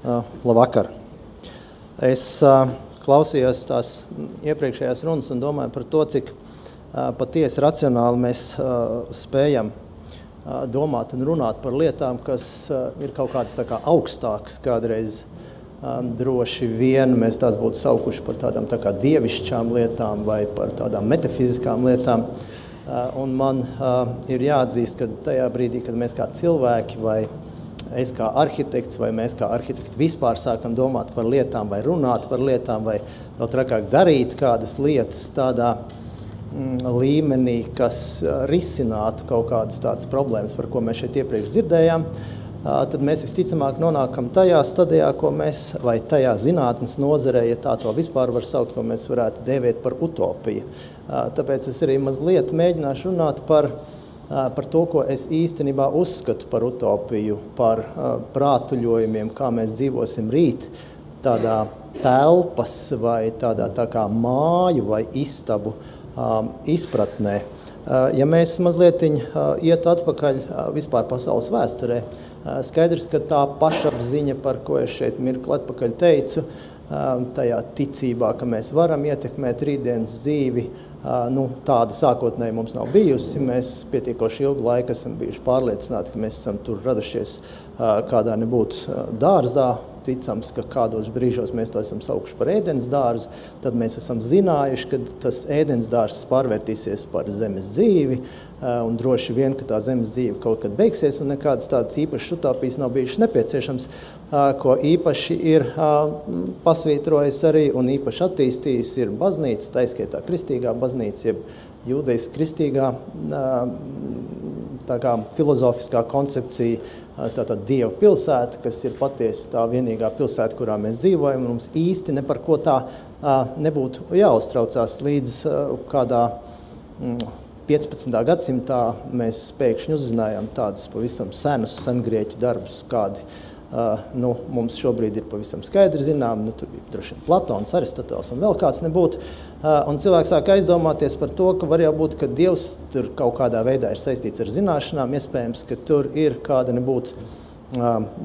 Labvakar. Es klausījos tās iepriekšējās runas un domāju par to, cik patiesi racionāli mēs spējam domāt un runāt par lietām, kas ir kaut kādas tā kā augstākas kādreiz. Droši vien mēs tās būtu saukuši par tādām tā kā dievišķām lietām vai par tādām metafiziskām lietām. Un man ir jāatzīst, ka tajā brīdī, kad mēs kā cilvēki vai es kā arhitekts vai mēs kā arhitekti vispār sākam domāt par lietām vai runāt par lietām vai vēl trakāk darīt kādas lietas tādā līmenī, kas risinātu kaut kādas tādas problēmas, par ko mēs šeit iepriekš dzirdējām, tad mēs visticamāk nonākam tajā stadijā, ko mēs, vai tajā zinātnes nozarē, ja tā to vispār var saukt, ko mēs varētu dēvēt par utopiju. Tāpēc es arī mazliet mēģināšu runāt par to, ko es īstenībā uzskatu par utopiju, par prātuļojumiem, kā mēs dzīvosim rīt, tādā telpas vai tādā tā kā māju vai istabu izpratnē. Ja mēs mazliet ietu atpakaļ vispār pasaules vēsturē, skaidrs, ka tā pašapziņa, par ko es šeit mirkli atpakaļ teicu, tajā ticībā, ka mēs varam ietekmēt rītdienas dzīvi, tāda sākotnēji mums nav bijusi. Mēs pietiekoši ilgu laiku esam bijuši pārliecināti, ka mēs esam tur radušies kādā nebūtu dārzā. Ticams, ka kādos brīžos mēs to esam saukuši par ēdens dārzu, tad mēs esam zinājuši, ka tas ēdens dārzs pārvērtīsies par zemes dzīvi, un droši vien, ka tā zemes dzīve kaut kad beigsies, un nekādas tādas īpašas utopijas nav bijušas nepieciešams, ko īpaši ir pasvītrojis arī un īpaši attīstījis ir baznīca, taiskaitā kristīgā baznīca, jeb jūdejas kristīgā tā kā filozofiskā koncepcija, tātad Dieva pilsēta, kas ir patiesi tā vienīgā pilsēta, kurā mēs dzīvojam, un mums īsti ne par ko tā nebūtu jāuztraucās līdz kādā 15. gadsimtā mēs pēkšņi uzzinājām tādus pavisam sengrieķu darbus, kādi mums šobrīd ir pavisam skaidri zinām, tur bija droši vien Platons, Aristoteles un vēl kāds nebūtu, un cilvēks sāk aizdomāties par to, ka var jau būt, ka Dievs tur kaut kādā veidā ir saistīts ar zināšanām, iespējams, ka tur ir kāda nebūtu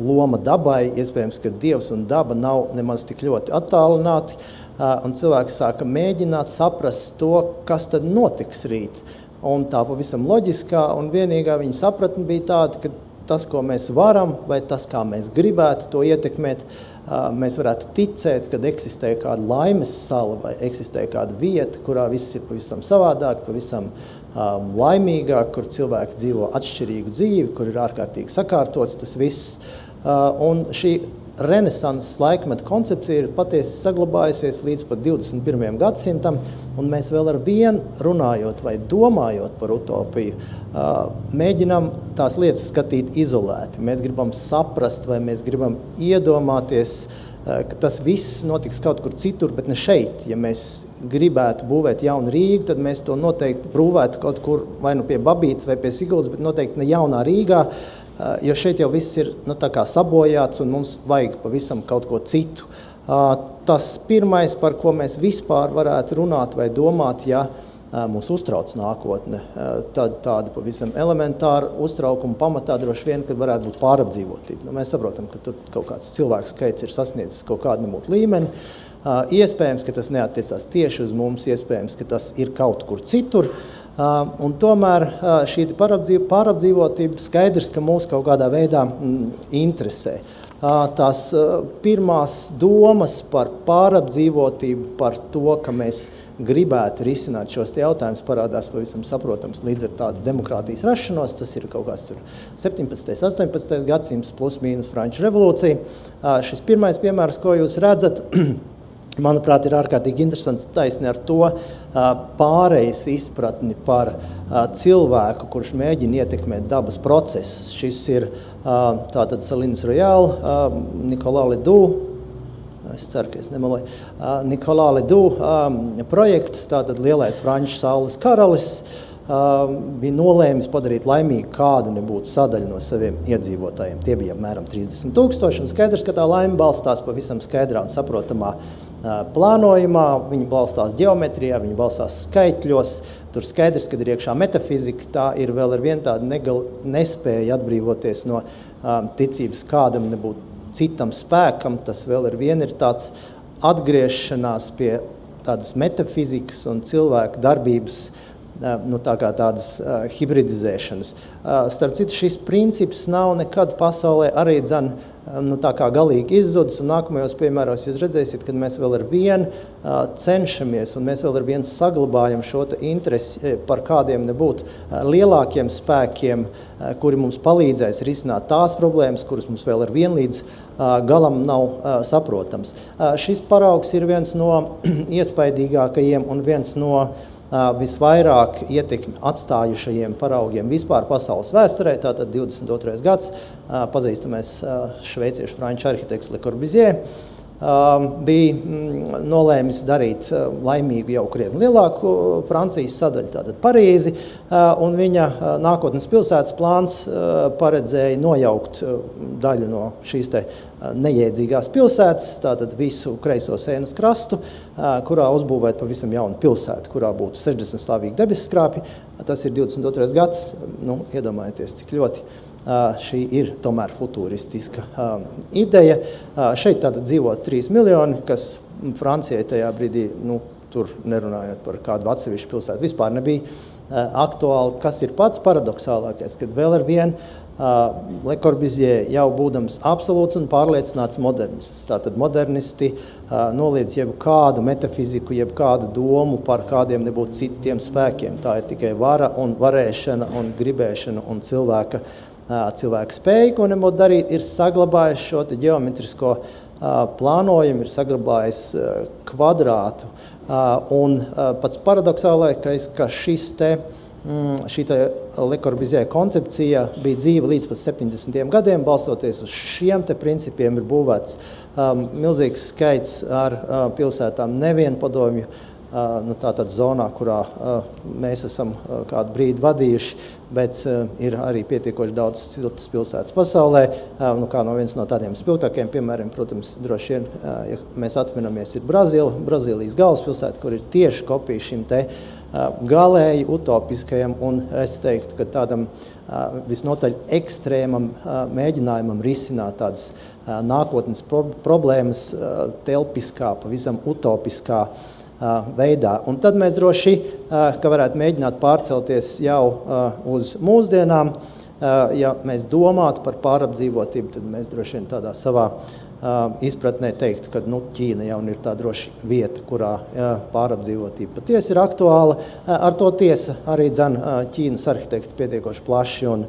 loma dabai, iespējams, ka Dievs un daba nav nemaz tik ļoti attālināti, un cilvēks sāka mēģināt saprast to, kas tad notiks rīt. Un tā pavisam loģiskā un vienīgā viņa sapratne bija tāda, ka tas, ko mēs varam, vai tas, kā mēs gribētu to ietekmēt, mēs varētu ticēt, kad eksistē kāda laimes sala vai eksistē kāda vieta, kurā viss ir pavisam savādāk, pavisam laimīgāk, kur cilvēki dzīvo atšķirīgu dzīvi, kur ir ārkārtīgi sakārtots tas viss. Un šī renesanses laikmeta koncepcija ir patiesi saglabājusies līdz pat 21. gadsimtam, un mēs vēl ar vienu runājot vai domājot par utopiju, mēģinām tās lietas skatīt izolēti. Mēs gribam saprast vai mēs gribam iedomāties, ka tas viss notiks kaut kur citur, bet ne šeit. Ja mēs gribētu būvēt jaunu Rīgu, tad mēs to noteikti būvētu kaut kur vai nu pie Babītes vai pie Siguldas, bet noteikti ne jaunā Rīgā, jo šeit jau viss ir tā kā sabojāts un mums vajag pavisam kaut ko citu. Tas pirmais, par ko mēs vispār varētu runāt vai domāt, ja mūs uztrauc nākotne, tad tāda pavisam elementāra uztraukuma pamatā droši vien, kad varētu būt pārapdzīvotība. Mēs saprotam, ka tur kaut kāds cilvēks skaits ir sasniedzis kaut kādu nebūtu līmeni. Iespējams, ka tas neattiecās tieši uz mums, iespējams, ka tas ir kaut kur citur. Un tomēr šī pārapdzīvotība skaidrs, ka mūs kaut kādā veidā interesē. Tās pirmās domas par pārapdzīvotību, par to, ka mēs gribētu risināt šos jautājumus, parādās pavisam saprotams līdz ar tādu demokrātijas rašanos. Tas ir kaut kāds 17. 18. gadsimts plus mīnus Franču revolūcija. Šis pirmais piemērs, ko jūs redzat, manuprāt, ir ārkārtīgi interesants taisni ar to pārejas izpratni par cilvēku, kurš mēģina ietekmēt dabas procesus. Šis ir tātad Salines Royale, Nicolas Ledoux, es ceru, ka es nemeloju, Nicolas Ledoux projekts, tātad lielais franču saules karalis, bija nolēmis padarīt laimīgu kādu nebūtu sadaļu no saviem iedzīvotājiem. Tie bija apmēram 30,000, un skaidrs, ka tā laime balstās pavisam skaidrā un saprotamā plānojumā, viņi balstās ģeometrijā, viņi balstās skaitļos, tur skaidrs, kad ir iekšā metafizika, tā ir vēl ar vien tāda nespēja atbrīvoties no ticības kādam nebūtu citam spēkam, tas vēl ir tāds atgriešanās pie tādas metafizikas un cilvēku darbības, tādas hibridizēšanas. Starp citu, šis princips nav nekad pasaulē arī tā kā galīgi izzudis, un nākamajos piemēros jūs redzēsiet, kad mēs vēl ar vienu cenšamies, un mēs vēl ar vienu saglabājam šo interesi par kādiem nebūtu lielākiem spēkiem, kuri mums palīdzēs risināt tās problēmas, kuras mums vēl ar vienu līdz galam nav saprotams. Šis paraugs ir viens no iespaidīgākajiem un viens no visvairāk ietekmi atstājušajiem paraugiem vispār pasaules vēsturē, tātad 22. gads, pazīstamais šveiciešu franču arhitekts Le Corbusier, bija nolēmis darīt laimīgu jau krietni lielāku Francijas sadaļu, tātad Parīzi, un viņa nākotnes pilsētas plāns paredzēja nojaukt daļu no šīs te nejēdzīgās pilsētas, tātad visu kreiso Sēnas krastu, kurā uzbūvēt pavisam jaunu pilsētu, kurā būtu 60 stāvīgi debesskrāpji. Tas ir 22. gads, iedomājieties, cik ļoti šī ir tomēr futūristiska ideja. Šeit tātad dzīvo 3 miljoni, kas Francijai tajā brīdī, tur nerunājot par kādu atsevišķu pilsētu, vispār nebija aktuāli. Kas ir pats paradoxālākais, kad vēl ar vienu Le Corbusier jau būdams absolūts un pārliecināts modernists. Tātad modernisti noliedz jebkādu metafiziku, jebkādu domu par kādiem nebūtu citiem spēkiem. Tā ir tikai vara un varēšana un gribēšana un cilvēka spēja, ko nebūtu darīt, ir saglabājis šo te ģeometrisko plānojumu, ir saglabājis kvadrātu. Un pats paradoxālākais, ka šī Le Corbusier koncepcija bija dzīva līdz pat 70. gadiem, balstoties uz šiem te principiem ir būvēts milzīgs skaits ar pilsētām nevienpadomju, tātad zonā, kurā mēs esam kādu brīdi vadījuši, bet ir arī pietiekoši daudz citas pilsētas pasaulē. Kā viens no tādiem spilgtākiem piemēriem, protams, droši vien, ja mēs atminamies, ir Brazīlijas galvaspilsēta, kur ir tieši kopija šim te galēji utopiskajam un es teiktu, ka tādam visnotaļ ekstrēmam mēģinājumam risināt tādas nākotnes problēmas telpiskā, pavisam utopiskā veidā. Un tad mēs droši, ka varētu mēģināt pārcelties jau uz mūsdienām. Ja mēs domātu par pārapdzīvotību, tad mēs droši vien tādā savā izpratnē teiktu, ka Ķīna jau ir tā droši vieta, kurā pārapdzīvotība patiesi ir aktuāla. Ar to tiesa arī Ķīnas arhitekti pietiekoši plaši un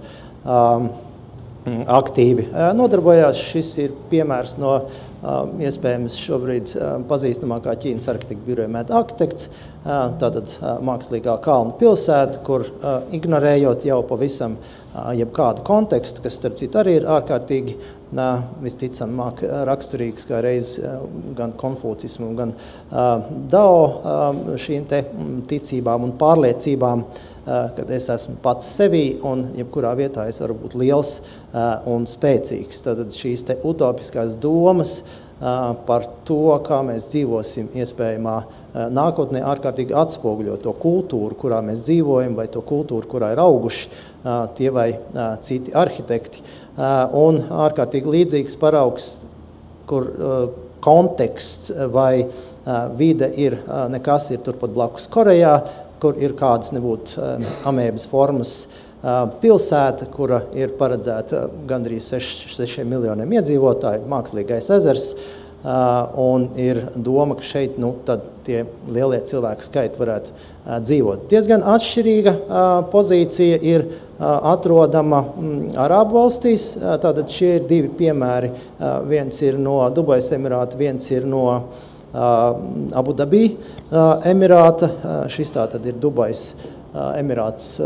aktīvi nodarbojās. Šis ir piemērs no iespējams šobrīd pazīstamākā Ķīnas arhitekta biroja Mad Architects, tātad mākslīgā kalnu pilsēta, kur ignorējot jau pavisam jebkādu kontekstu, kas starp citu arī ir ārkārtīgi visticamāk raksturīgs kā reiz gan konfūcismu, gan Dao šīm te ticībām un pārliecībām, kad es esmu pats sevī un jebkurā vietā es varu būt liels un spēcīgs. Tad šīs te utopiskās domas par to, kā mēs dzīvosim iespējamā nākotnē, ārkārtīgi atspoguļo to kultūru, kurā mēs dzīvojam, vai to kultūru, kurā ir auguši tie vai citi arhitekti. Un ārkārtīgi līdzīgs paraugs, kur konteksts vai vide ir nekas, ir turpat blakus Korejā, kur ir kādas nebūtu amēbas formas pilsēta, kura ir paredzēta gandrīz 6 miljoniem iedzīvotāju, mākslīgais ezers, un ir doma, ka šeit tad tie lielie cilvēku skaiti varētu dzīvot. Diezgan atšķirīga pozīcija ir atrodama Arābu valstīs. Tātad šie ir divi piemēri. Viens ir no Dubajas Emirāta, viens ir no Abu Dabī Emirāta. Šis tātad ir Dubajas Emirāts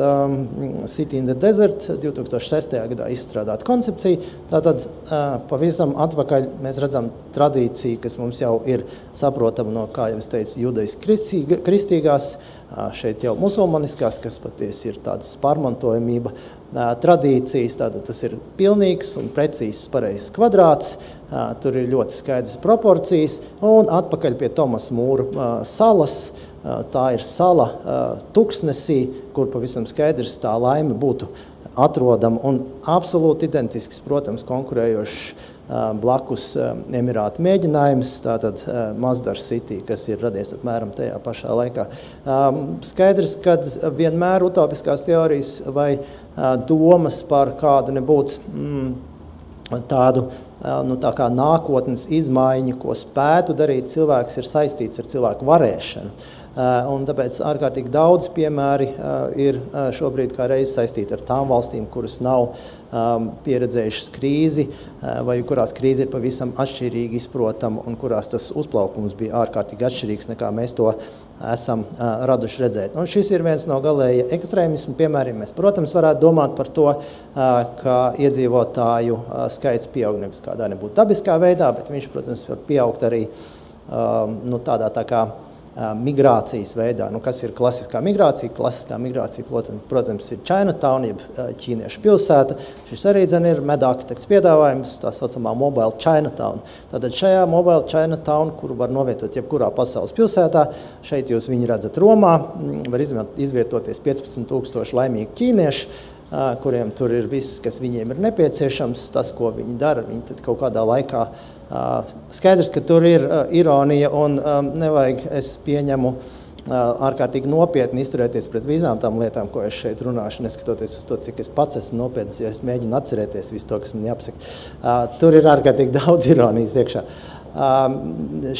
City in the Desert, 2006. gadā izstrādāta koncepcija. Tātad pavisam atpakaļ mēs redzam tradīciju, kas mums jau ir saprotama no, kā jau es teicu, judajas kristīgās, šeit jau musulmaniskās, kas patiesi ir tādas pārmantojamība tradīcijas. Tātad tas ir pilnīgs un precīzs pareizs kvadrāts, tur ir ļoti skaidrs proporcijas, un atpakaļ pie Tomas Mūra salas. Tā ir sala tuksnesī, kur pavisam skaidrs tā laime būtu atrodama un absolūti identisks, protams, konkurējošs blakus Emirātu mēģinājums, tātad Masdar City, kas ir radies apmēram tajā pašā laikā. Skaidrs, ka vienmēr utopiskās teorijas vai domas par kādu nebūtu tādu tā kā nākotnes izmaiņu, ko spētu darīt cilvēks, ir saistīts ar cilvēku varēšanu. Un tāpēc ārkārtīgi daudz piemēri ir šobrīd kā reiz saistīti ar tām valstīm, kuras nav pieredzējušas krīzi, vai kurās krīze ir pavisam atšķirīgi izprotama un kurās tas uzplaukums bija ārkārtīgi atšķirīgs, nekā mēs to esam raduši redzēt. Un šis ir viens no galēja ekstrēmismu piemēriem. Mēs, protams, varētu domāt par to, ka iedzīvotāju skaits pieaug nevis kādā nebūtu dabiskā veidā, bet viņš, protams, var pieaugt arī tādā tā kā migrācijas veidā. Kas ir klasiskā migrācija? Klasiskā migrācija, protams, ir Chinatown, jeb ķīniešu pilsēta. Šis arī ir medarhitekts piedāvājums, tā saucamā Mobile Chinatown. Tātad šajā Mobile Chinatown, kuru var novietot jebkurā pasaules pilsētā, šeit jūs viņu redzat Romā, var izvietoties 15,000 laimīgi ķīnieši, kuriem tur ir viss, kas viņiem ir nepieciešams, tas, ko viņi dara, viņi tad kaut kādā laikā skaidrs, ka tur ir ironija un nevajag, es pieņemu, ārkārtīgi nopietni izturēties pret visām tām lietām, ko es šeit runāšu, neskatoties uz to, cik es pats esmu nopietns, jo es mēģinu atcerēties visu to, kas man jāpasaka. Tur ir ārkārtīgi daudz ironijas iekšā.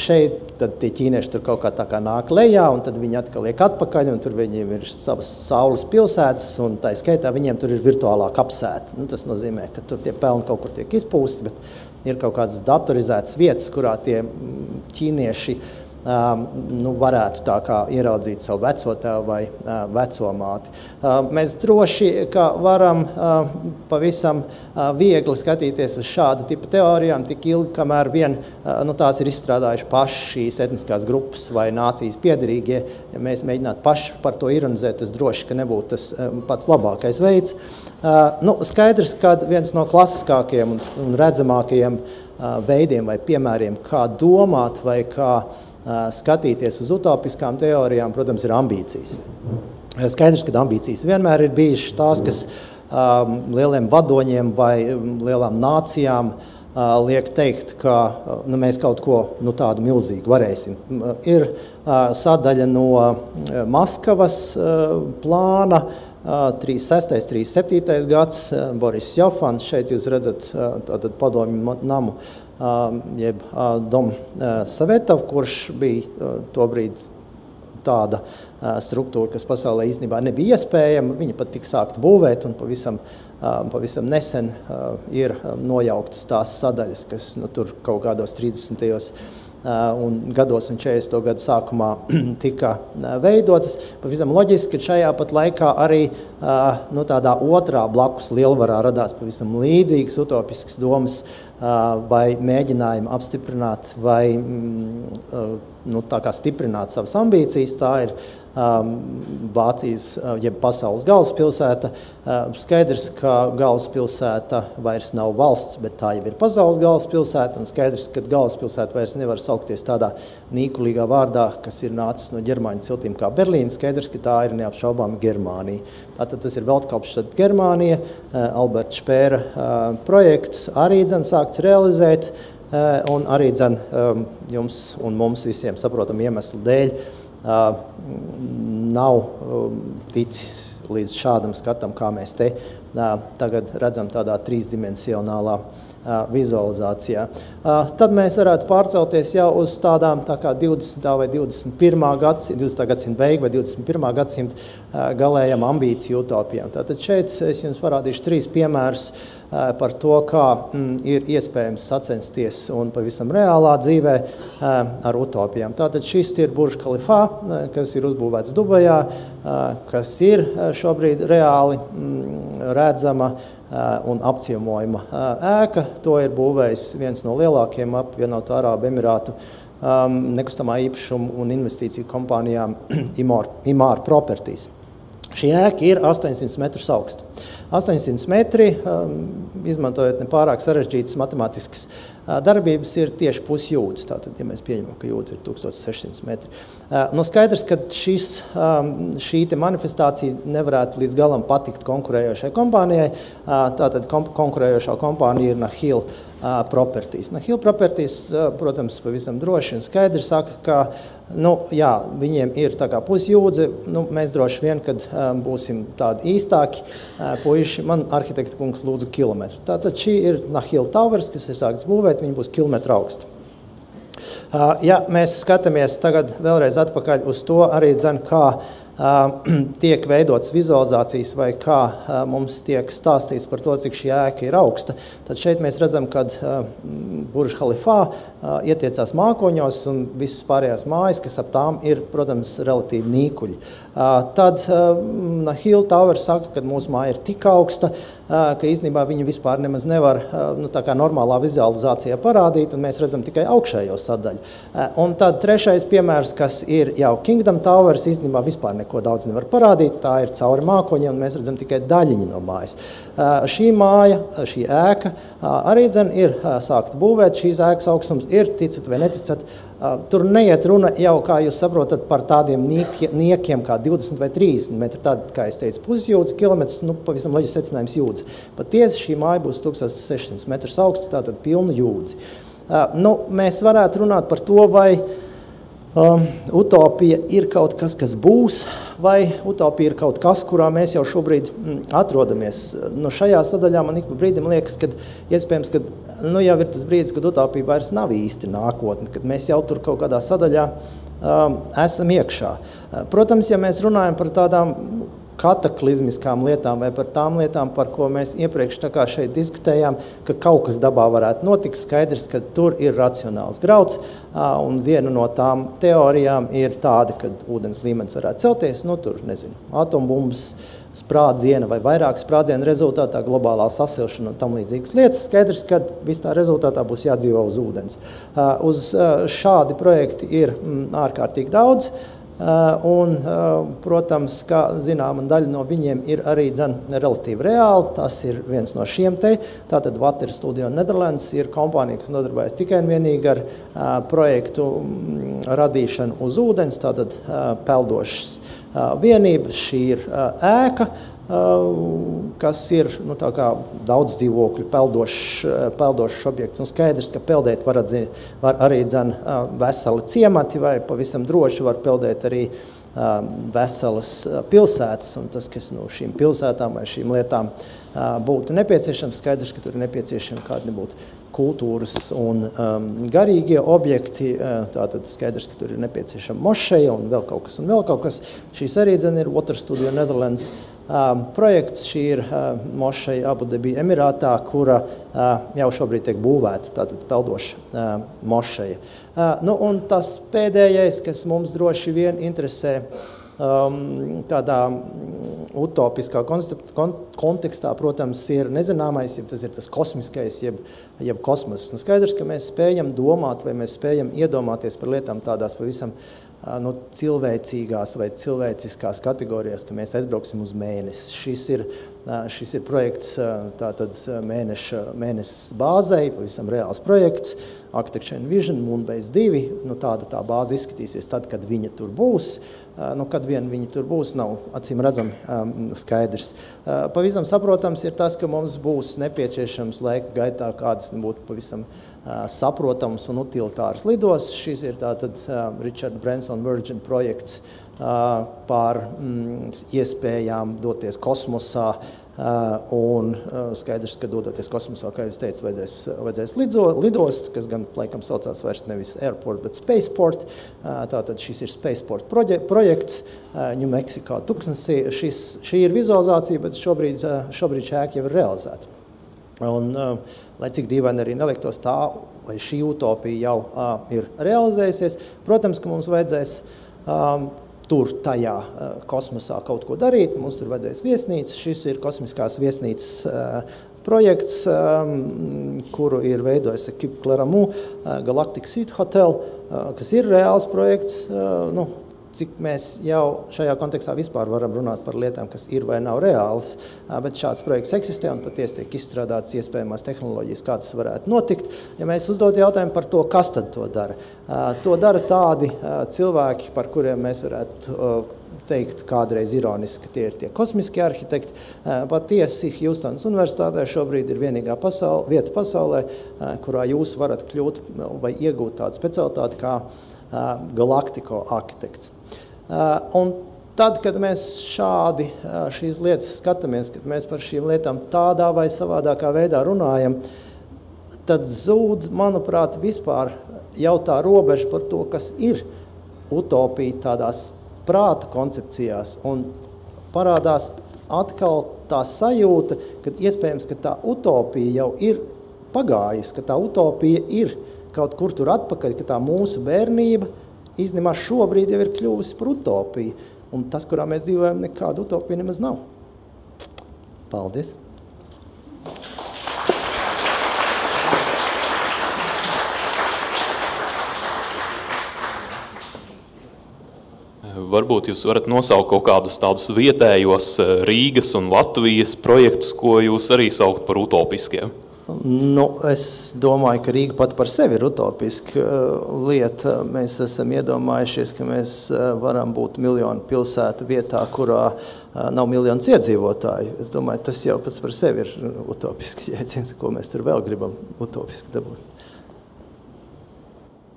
Šeit tad tie ķīnieši tur kaut kā tā kā nāk lejā, un tad viņi atkal liek atpakaļ, un tur viņiem ir savas saules pilsētas, un tā skaitā viņiem tur ir virtuālā kapsēta. Tas nozīmē, ka tur tie pelni kaut kur tiek izpūsti, bet ir kaut kādas datorizētas vietas, kurā tie ķīnieši varētu tā kā ieraudzīt savu vecotēvu vai vecomāti. Mēs droši varam pavisam viegli skatīties uz šādu tipu teorijām, tik ilgi, kamēr tās ir izstrādājuši paši šīs etniskās grupas vai nācijas piederīgie. Ja mēs mēģinātu paši par to ironizēt, tas droši, ka nebūtu tas pats labākais veids. Skaidrs, ka viens no klasiskākajiem un redzamākajiem veidiem vai piemēriem, kā domāt vai kā skatīties uz utopiskām teorijām, protams, ir ambīcijas. Skaidrs, ka ambīcijas vienmēr ir bijušas tās, kas lieliem vadoņiem vai lielām nācijām liek teikt, ka mēs kaut ko tādu milzīgu varēsim. Ir sadaļa no Maskavas plāna, 36. 37. gads, Boris Jofans, šeit jūs redzat padomju namu, jeb Dom Savetov, kurš bija tobrīd tāda struktūra, kas pasaulē īstenībā nebija iespējama. Viņa pat tika sākta būvēt, un pavisam nesen ir nojauktas tās sadaļas, kas tur kaut kādos 30. Gados un 40. gadu sākumā tika veidotas. Pavisam loģiski, ka šajā pat laikā arī tādā otrā blakus lielvarā radās pavisam līdzīgas utopiskas domas vai mēģinājumi apstiprināt vai tā kā stiprināt savas ambīcijas. Tā ir Vācijas, jeb pasaules galvaspilsēta. Skaidrs, ka galvaspilsēta vairs nav valsts, bet tā jau ir pasaules galvaspilsēta, un skaidrs, ka galvaspilsēta vairs nevar saukties tādā nīkulīgā vārdā, kas ir nācis no ģermāņu ciltīm kā Berlīna. Skaidrs, ka tā ir neapšaubāmi Germānija. Tātad tas ir Welthauptstadt Germānija, Alberta Špēra projekts arī sākts realizēt, un arī jums un mums visiem saprotam iemeslu dēļ nav ticis līdz šādam skatam, kā mēs te tagad redzam tādā trīsdimensionālā vizualizācijā. Tad mēs varētu pārcelties jau uz tādām tā kā 20. vai 21. gadsimta beigu vai 21. gadsimta galējām ambīciju utopijām. Tātad šeit es jums parādīšu 3 piemērus par to, kā ir iespējams sacensties un pavisam reālā dzīvē ar utopijām. Tātad šis ir Burj Khalifa, kas ir uzbūvēts Dubajā, kas ir šobrīd reāli redzama un apciemojama ēka. To ir būvējis viens no lielākajiem apvienoto Arābu Emirātu nekustamā īpašuma un investīciju kompānijām Emaar Properties. Šī ēka ir 800 metrus augsta. 800 metri, izmantojot nepārāk sarežģītas matemātiskas darbības, ir tieši pusjūdzes. Tātad, ja mēs pieņemam, ka jūdzes ir 1600 metri. Skaidrs, ka šī manifestācija nevarētu līdz galam patikt konkurējošai kompānijai. Tātad konkurējošā kompānija ir Nahil properties. Hill Properties, protams, pavisam droši un skaidri saka, ka jā, viņiem ir tā kā pusjūdze, mēs droši vien, kad būsim tādi īstāki puiši, man arhitekta kungs lūdzu kilometru. Tātad šī ir Hill Towers, kas ir sākts būvēt, viņi būs kilometru augsti. Ja mēs skatāmies tagad vēlreiz atpakaļ uz to arī kā tiek veidotas vizualizācijas vai kā mums tiek stāstīts par to, cik šī ēka ir augsta, tad šeit mēs redzam, kad Burj Khalifā ietiecās mākoņos un visas pārējās mājas, kas ap tām ir, protams, relatīvi nīkuļi. Tad Hill Tower saka, ka mūsu māja ir tik augsta, ka īstenībā viņa vispār nemaz nevar tā kā normālā vizualizācijā parādīt, un mēs redzam tikai augšējo sadaļu. Un tad trešais piemērs, kas ir jau Kingdom Towers, īstenībā vispār neko daudz nevar parādīt, tā ir cauri mākoņiem, un mēs redzam tikai daļiņu no mājas. Šī māja, šī ēka arī ir sākta būvēt, šīs ēkas augstums ir, ticat vai neticat, tur neiet runa jau, kā jūs saprotat, par tādiem niekiem kā 20 vai 30 metri, tāda, kā es teicu, pusjūdzi, kilometrs, pavisam loģisks secinājums jūdzi. Patiesi šī māja būs 1600 metrus augsta, tātad pilnu jūdzi. Mēs varētu runāt par to, vai utopija ir kaut kas, kas būs, vai utopija ir kaut kas, kurā mēs jau šobrīd atrodamies. Šajā sadaļā man ik pa brīdim liekas, ka iespējams, ka jau ir tas brīdis, kad utopija vairs nav īsti nākotne, kad mēs jau tur kaut kādā sadaļā esam iekšā. Protams, ja mēs runājam par tādām kataklizmiskām lietām vai par tām lietām, par ko mēs iepriekš tā kā šeit diskutējām, ka kaut kas dabā varētu notikt, skaidrs, ka tur ir racionāls grauds, un viena no tām teorijām ir tāda, ka ūdens līmenis varētu celties, tur, atombumbas sprādziena vai vairāk sprādzienu rezultātā, globālā sasilšana un tam līdzīgas lietas, skaidrs, ka viss tā rezultātā būs jādzīvo uz ūdens. Uz šādi projekti ir ārkārtīgi daudz, un, protams, kā zināma daļa no viņiem ir arī relatīvi reāli. Tas ir viens no šiem te. Tātad Water Studio Netherlands ir kompānija, kas nodarbojas tikai un vienīgi ar projektu radīšanu uz ūdens, tātad peldošas vienības. Šī ir ēka, kas ir tā kā daudz dzīvokļu peldošs objekts. Un skaidrs, ka peldēt var arī veseli ciemati vai pavisam droši var peldēt arī veselas pilsētas. Un tas, kas šīm pilsētām vai šīm lietām būtu nepieciešams, skaidrs, ka tur ir nepieciešami kādi nebūtu kultūras un garīgie objekti. Tātad skaidrs, ka tur ir nepieciešama mošeja un vēl kaut kas. Šīs arī ir Water Studio Netherlands projekts. Šī ir mošeja Abu Dabi Emirātā, kura jau šobrīd tiek būvēta, tātad peldoša mošeja. Un tas pēdējais, kas mums droši vien interesē tādā utopiskā kontekstā, protams, ir nezināmais, tas ir tas kosmiskais, jeb kosmos. Skaidrs, ka mēs spējam domāt vai mēs spējam iedomāties par lietām tādās pavisam cilvēcīgās vai cilvēciskās kategorijās, ka mēs aizbrauksim uz mēnesi. Šis ir projekts tātad mēnesis bāzei, pavisam reāls projekts, Architecture and Vision, Moonbase 2, tāda tā bāze izskatīsies tad, kad viņa tur būs. Kad vien viņa tur būs, nav acīm redzam skaidrs. Pavisam saprotams ir tas, ka mums būs nepieciešams laika gaitā kādas nebūtu pavisam saprotams un utilitārs lidos. Šis ir tātad Richard Branson Virgin projekts par iespējām doties kosmosā, un skaidrs, ka dodoties kosmosā, kā jūs teicu, vajadzēs lidost, kas gan laikam saucās vairs nevis Airport, bet Spaceport. Tātad šis ir Spaceport projekts New Mexico tuksnesī. Šī ir vizualizācija, bet šobrīd šī ēka jau ir realizēta. Un, lai cik dīvaini arī neliktos tā, vai šī utopija jau ir realizējusies, protams, ka mums vajadzēs tur tajā kosmosā kaut ko darīt, mums tur vajadzēs viesnīca. Šis ir kosmiskās viesnīcas projekts, kuru ir veidojis Equipe Clermont Galactic Suite Hotel, kas ir reāls projekts. Cik mēs jau šajā kontekstā vispār varam runāt par lietām, kas ir vai nav reāls, bet šāds projekts eksistē un patiesi tiek izstrādāts iespējamās tehnoloģijas, kā tas varētu notikt. Ja mēs uzdot jautājumu par to, kas tad to dara? To dara tādi cilvēki, par kuriem mēs varētu teikt kādreiz ironiski, ka tie ir tie kosmiskie arhitekti. Patiesi Hjūstonas universitātē šobrīd ir vienīgā vieta pasaulē, kurā jūs varat kļūt vai iegūt tādu specialitāti kā galaktiko arhitekts. Un tad, kad mēs šīs lietas skatāmies, kad mēs par šīm lietām tādā vai savādākā veidā runājam, tad zūd, manuprāt, vispār jau tā robeža par to, kas ir utopija tādās prāta koncepcijās, un parādās atkal tā sajūta, ka iespējams, ka tā utopija jau ir pagājusi, ka tā utopija ir kaut kur tur atpakaļ, ka tā mūsu bērnība īstenībā šobrīd jau ir kļuvusi par utopiju, un tas, kurā mēs dzīvojam, nekāda utopija nemaz nav. Paldies! Varbūt jūs varat nosaukt kaut kādus tādus vietējos Rīgas un Latvijas projektus, ko jūs arī saukt par utopiskiem? Es domāju, ka Rīga pat par sevi ir utopiska lieta. Mēs esam iedomājušies, ka mēs varam būt miljonu pilsētu vietā, kurā nav miljonus iedzīvotāju. Es domāju, tas jau pats par sevi ir utopisks jēdziens, ko mēs tur vēl gribam utopiski dabūt.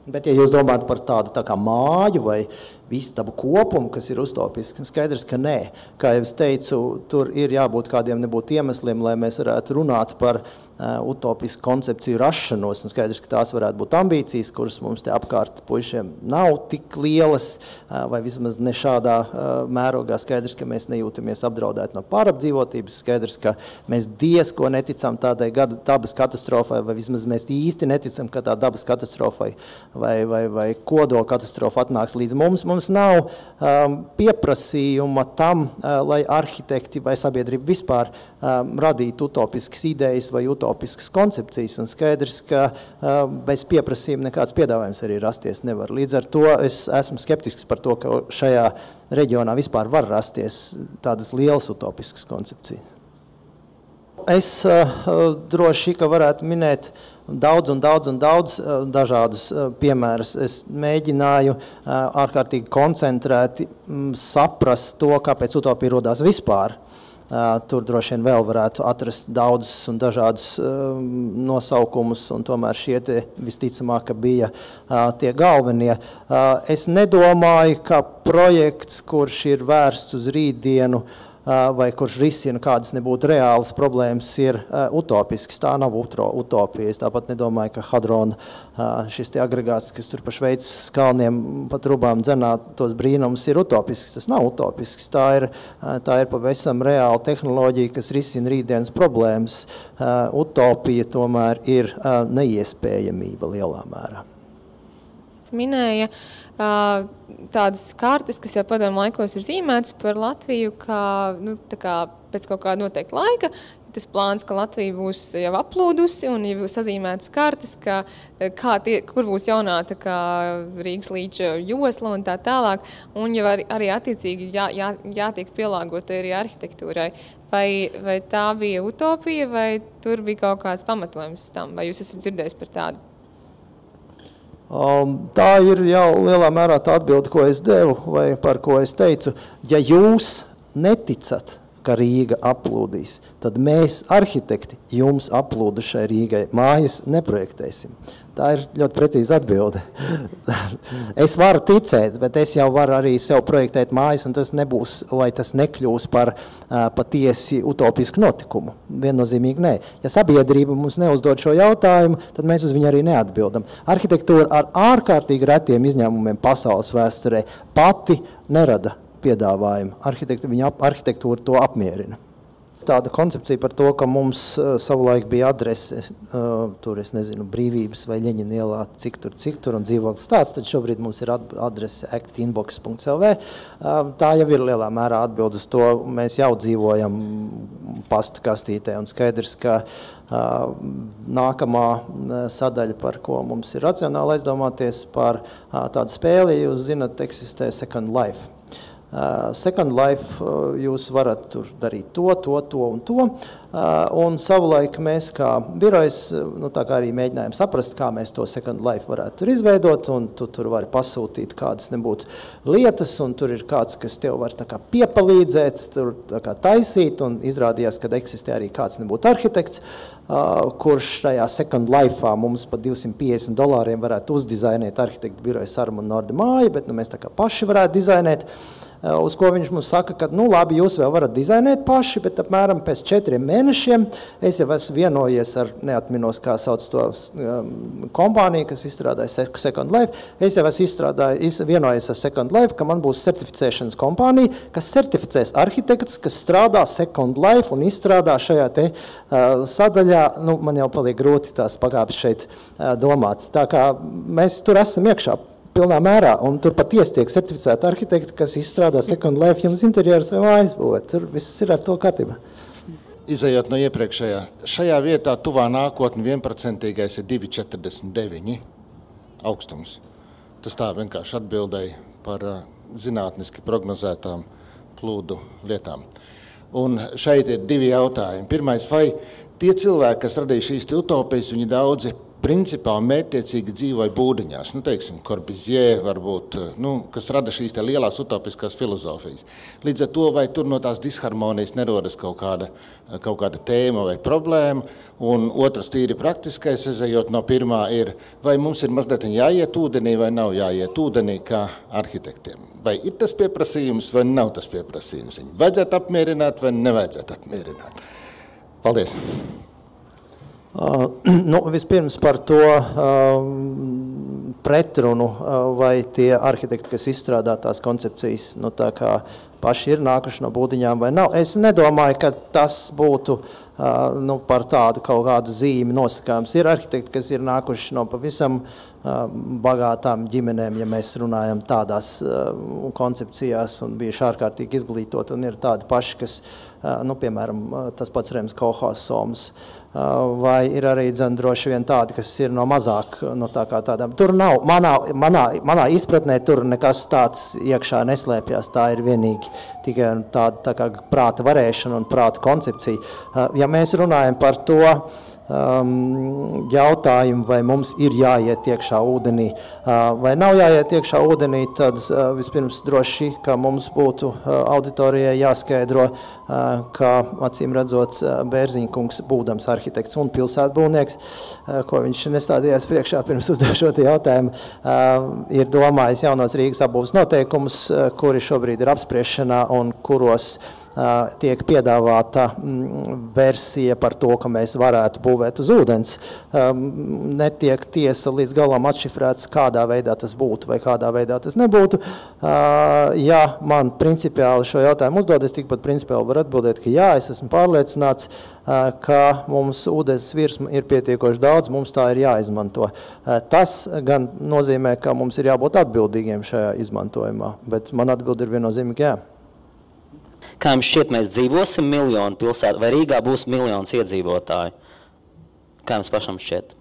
Bet, ja jūs domājat par tādu tā kā māju vai vistabu kopumu, kas ir utopisks, skaidrs, ka nē. Kā jau es teicu, tur ir jābūt kādiem nebūt iemesliem, lai mēs varētu runāt par utopisku koncepciju rašanos. Un skaidrs, ka tās varētu būt ambīcijas, kuras mums te apkārt puišiem nav tik lielas, vai vismaz ne šādā mērogā. Skaidrs, ka mēs nejūtamies apdraudēti no pārapdzīvotības. Skaidrs, ka mēs diezko neticam tādai dabas katastrofai, vai vismaz mēs īsti neticam, ka tā dabas katastrofai vai kodola katastrofa atnāks līdz mums. Mums nav pieprasījuma tam, lai arhitekti vai sabiedrība vispār radītu utopiskas idejas vai utopiskas koncepcijas, un skaidrs, ka bez pieprasījuma nekāds piedāvājums arī rasties nevar. Līdz ar to es esmu skeptisks par to, ka šajā reģionā vispār var rasties tādas lielas utopiskas koncepcijas. Es droši, ka varētu minēt daudz dažādus piemērus. Es mēģināju ārkārtīgi koncentrēti saprast to, kāpēc utopija rodās vispār. Tur droši vien vēl varētu atrast daudzus un dažādus nosaukumus, un tomēr šie te visticamāk bija tie galvenie. Es nedomāju, ka projekts, kurš ir vērsts uz rītdienu, vai kurš risina kādas nebūtu reālas problēmas, ir utopisks. Tā nav utopija. Es tāpat nedomāju, ka hadrona šis te agregāts, kas tur pa Šveices kalniem pat rubām dzenā tos brīnumus, ir utopisks. Tas nav utopisks. Tā ir pavisam reāla tehnoloģija, kas risina rītdienas problēmas. Utopija tomēr ir neiespējamība lielā mērā. Minēja tādas kartes, kas jau padomu laikos ir zīmētas par Latviju, kā pēc kaut kāda noteikta laika, tas plāns, ka Latvija būs jau aplūdusi un jau sazīmētas kartes, kur būs jaunā Rīgas līča josla un tā tālāk, un jau arī attiecīgi jātiek pielāgota arī arhitektūrai. Vai tā bija utopija, vai tur bija kaut kāds pamatojums tam, vai jūs esat dzirdējis par tādu? Tā ir jau lielā mērā tā atbilde, ko es devu, vai par ko es teicu. Ja jūs neticat, ka Rīga aplūdīs, tad mēs, arhitekti, jums aplūdušai Rīgai mājas neprojektēsim. Tā ir ļoti precīza atbilde. Es varu ticēt, bet es jau varu arī sev projektēt mājas, un tas nebūs, vai tas nekļūs par patiesi utopisku notikumu. Viennozīmīgi nē. Ja sabiedrība mums neuzdod šo jautājumu, tad mēs uz viņu arī neatbildam. Arhitektūra ar ārkārtīgi retiem izņēmumiem pasaules vēsturē pati nerada piedāvājumu. Arhitektūra to apmierina. Tāda koncepcija par to, ka mums savulaik bija adrese, tur es nezinu, Brīvības vai Ļeņina ielā, cik tur un dzīvoklis tāds, tad šobrīd mums ir adrese actinbox.lv. Tā jau ir lielā mērā atbild uz to, mēs jau dzīvojam pasta kastītē, un skaidrs, ka nākamā sadaļa, par ko mums ir racionāli aizdomāties par tādu spēli, jūs zinat, eksistē Second Life. Second Life jūs varat tur darīt to un to. Un savulaik mēs kā birojs, tā kā arī mēģinājām saprast, kā mēs to Second Life varētu tur izveidot, un tu tur vari pasūtīt kādas nebūtu lietas, un tur ir kāds, kas tev var tā kā piepalīdzēt, tur tā kā taisīt, un izrādījās, kad eksistē arī kāds nebūtu arhitekts, kurš tajā Second Life'ā mums pa $250 varētu uzdizainēt arhitektu biroja Sarma un Norda māju, bet mēs tā kā paši varētu dizainēt. Uz ko viņš mums saka, ka, labi, jūs vēl varat dizainēt paši, bet apmēram pēc 4 mēnešiem es jau esmu vienojies ar, neatminos, kā sauc to kompāniju, kas izstrādāja Second Life, es jau esmu vienojies ar Second Life, ka man būs certificēšanas kompānija, kas certificēs arhitektus, kas strādā Second Life un izstrādā šajā te sadaļā, man jau paliek grūti tās pagāpes šeit domāt. Tā kā mēs tur esam iekšā pilnā mērā, un tur patiesi tiek certificēti arhitekti, kas izstrādā Second Life jums interjerus vai mājas būvēt. Tur viss ir ar to kārtībā. Izejot no iepriekšējā, šajā vietā tuvā nākotne 1% ir 2,49 augstums. Tas tā vienkārši atbildēja par zinātniski prognozētām plūdu lietām. Un šeit ir 2 jautājumi. Pirmais, vai tie cilvēki, kas radīja šīs utopijas, viņi daudzi principā mērķtiecīgi dzīvoja būdiņās, teiksim, Corbusier varbūt, kas rada šīs te lielās utopiskās filozofijas. Līdz ar to, vai tur no tās disharmonijas nerodas kaut kāda tēma vai problēma, un otrs tīri praktiskais, ezējot no pirmā, ir, vai mums ir mazliet jāiet ūdenī vai nav jāiet ūdenī kā arhitektiem. Vai ir tas pieprasījums vai nav tas pieprasījums. Viņu vajadzētu apmierināt vai nevajadzētu apmierināt. Paldies! Vispirms par to pretrunu, vai tie arhitekti, kas izstrādā tās koncepcijas, tā kā paši ir nākuši no būdiņām vai nav. Es nedomāju, ka tas būtu par tādu kaut kādu zīmi nosakāms. Ir arhitekti, kas ir nākuši no pavisam bagātām ģimenēm, ja mēs runājam tādās koncepcijās un bijuši ārkārtīgi izglītot, un ir tādi paši, kas, piemēram, tas pats Rems Kohaus-Soms, vai ir arī droši vien tādi, kas ir no mazāk, tā kā tādām. Tur nav, manā izpratnē tur nekas tāds iekšā neslēpjas, tā ir vienīgi tikai tāda tā kā prāta varēšana un prāta koncepcija. Ja mēs runājam par to jautājumu, vai mums ir jāiet iekšā ūdenī, vai nav jāiet iekšā ūdenī, tad vispirms droši, ka mums būtu auditorijai jāskaidro, ka acīm redzot Bērziņkungs, būdams arhitekts un pilsētbūvnieks, ko viņš nestādījās priekšā pirms uzdevušot jautājumu, ir domājis jaunos Rīgas apbūves noteikumus, kuri šobrīd ir apspriešanā un kuros tiek piedāvāta versija par to, ka mēs varētu būvēt uz ūdens. Netiek tiesa līdz galam atšifrēts, kādā veidā tas būtu vai kādā veidā tas nebūtu. Ja man principiāli šo jautājumu uzdod, es tikpat principiāli varu atbildēt, ka jā, es esmu pārliecināts, ka mums ūdens virsma ir pietiekoši daudz, mums tā ir jāizmanto. Tas gan nozīmē, ka mums ir jābūt atbildīgiem šajā izmantojumā, bet man atbildi ir viennozīmīgi jā. Kā jums šķiet, mēs dzīvosim miljonu pilsētu, vai Rīgā būs miljonus iedzīvotāju? Kā jums pašam šķiet?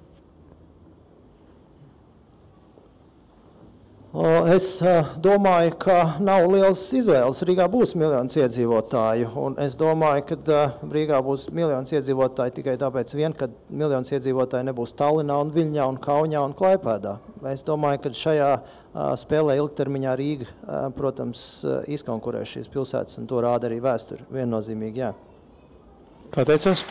Es domāju, ka nav liels izvēles. Rīgā būs miljonus iedzīvotāju, un es domāju, ka Rīgā būs miljonus iedzīvotāju tikai tāpēc vien, ka miljonus iedzīvotāju nebūs Tallinā un Viļņā un Kaunijā un Klaipēdā. Es domāju, ka šajā spēlē ilgtermiņā Rīga, protams, izkonkurē šīs pilsētas, un to rāda arī vēsture. Viennozīmīgi, jā. Pateicos.